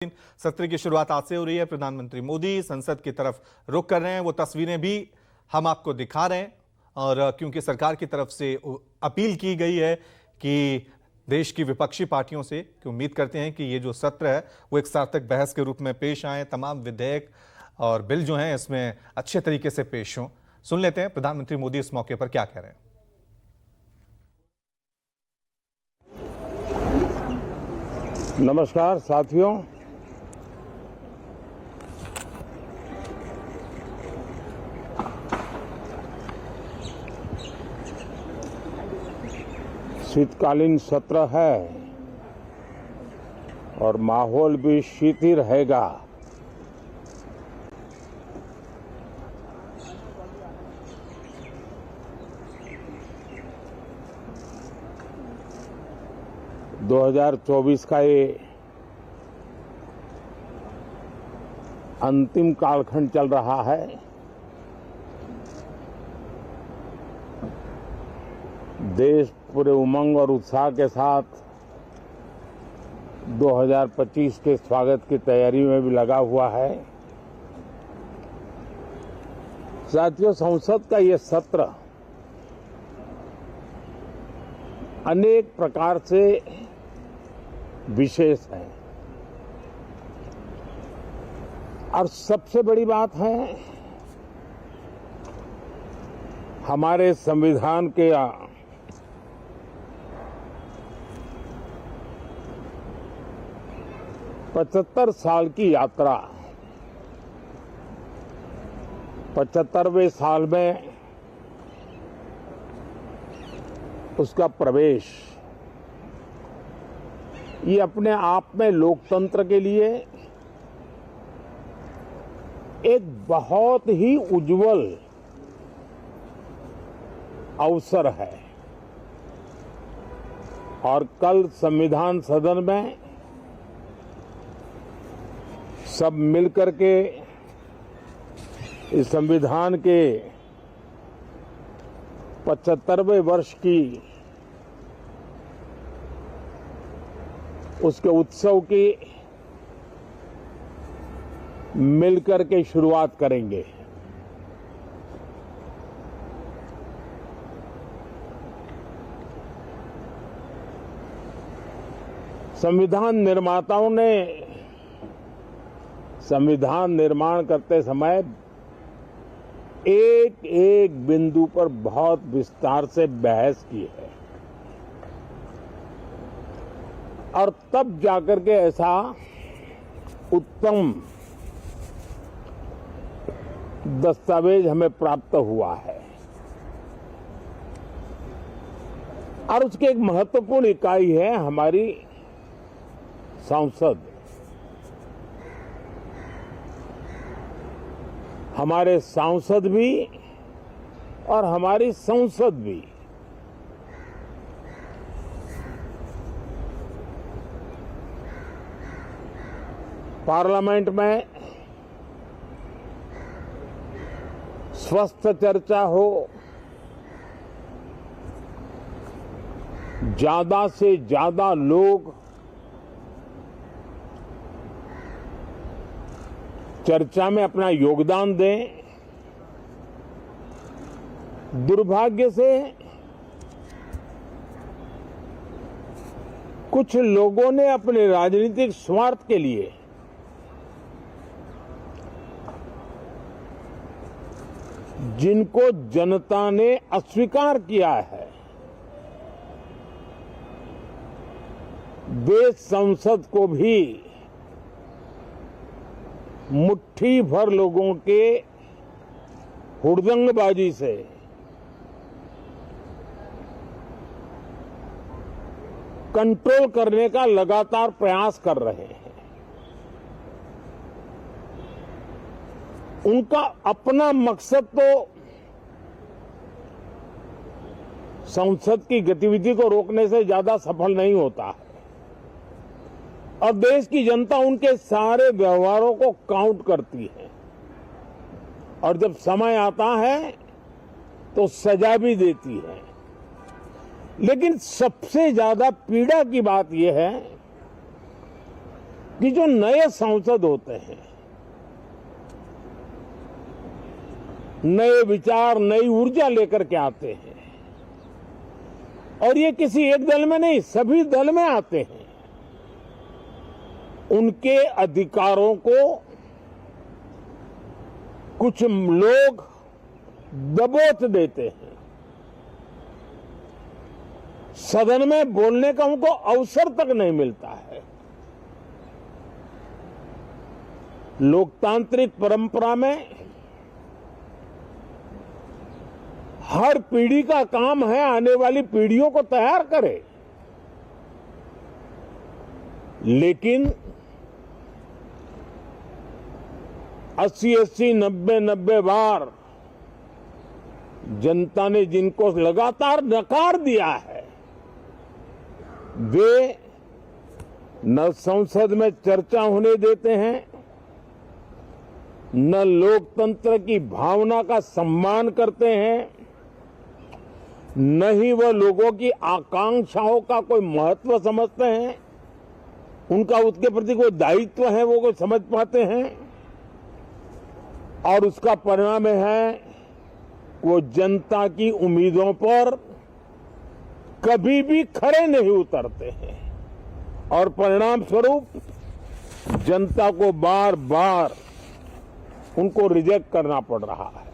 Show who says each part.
Speaker 1: सत्र की शुरुआत आज से हो रही है। प्रधानमंत्री मोदी संसद की तरफ रुख कर रहे हैं। वो तस्वीरें भी हम आपको दिखा रहे हैं। और क्योंकि सरकार की तरफ से अपील की गई है कि देश की विपक्षी पार्टियों से कि उम्मीद करते हैं कि ये जो सत्र है वो एक सार्थक बहस के रूप में पेश आए, तमाम विधेयक और बिल जो हैं इसमें अच्छे तरीके से पेश हों। सुन लेते हैं प्रधानमंत्री मोदी इस मौके पर क्या कह रहे हैं।
Speaker 2: नमस्कार साथियों, शीतकालीन सत्र है और माहौल भी शीत ही रहेगा। दो 2024 का ये अंतिम कालखंड चल रहा है। देश पूरे उमंग और उत्साह के साथ 2025 के स्वागत की तैयारी में भी लगा हुआ है। साथियों, संसद का ये सत्र अनेक प्रकार से विशेष है और सबसे बड़ी बात है हमारे संविधान के 75 साल की यात्रा, 75वें साल में उसका प्रवेश, ये अपने आप में लोकतंत्र के लिए एक बहुत ही उज्जवल अवसर है। और कल संविधान सदन में सब मिलकर के इस संविधान के 75वें वर्ष की उसके उत्सव की मिलकर के शुरुआत करेंगे। संविधान निर्माताओं ने संविधान निर्माण करते समय एक एक बिंदु पर बहुत विस्तार से बहस की है और तब जाकर के ऐसा उत्तम दस्तावेज हमें प्राप्त हुआ है। और उसकी एक महत्वपूर्ण इकाई है हमारी संसद। हमारे सांसद भी और हमारी संसद भी पार्लियामेंट में स्वस्थ चर्चा हो, ज्यादा से ज्यादा लोग चर्चा में अपना योगदान दें। दुर्भाग्य से कुछ लोगों ने अपने राजनीतिक स्वार्थ के लिए जिनको जनता ने अस्वीकार किया है, वे संसद को भी मुट्ठी भर लोगों के हुड़दंगबाजी से कंट्रोल करने का लगातार प्रयास कर रहे हैं। उनका अपना मकसद तो संसद की गतिविधि को रोकने से ज्यादा सफल नहीं होता है और देश की जनता उनके सारे व्यवहारों को काउंट करती है और जब समय आता है तो सजा भी देती है। लेकिन सबसे ज्यादा पीड़ा की बात यह है कि जो नए सांसद होते हैं, नए विचार, नई ऊर्जा लेकर के आते हैं, और ये किसी एक दल में नहीं, सभी दल में आते हैं, उनके अधिकारों को कुछ लोग दबोच देते हैं। सदन में बोलने का उनको अवसर तक नहीं मिलता है। लोकतांत्रिक परंपरा में हर पीढ़ी का काम है आने वाली पीढ़ियों को तैयार करे, लेकिन 80-80, 90-90 बार जनता ने जिनको लगातार नकार दिया है, वे न संसद में चर्चा होने देते हैं, न लोकतंत्र की भावना का सम्मान करते हैं, न ही वह लोगों की आकांक्षाओं का कोई महत्व समझते हैं, उनका उसके प्रति कोई दायित्व है वो कोई समझ पाते हैं। और उसका परिणाम है वो जनता की उम्मीदों पर कभी भी खरे नहीं उतरते हैं, और परिणाम स्वरूप जनता को बार बार उनको रिजेक्ट करना पड़ रहा है।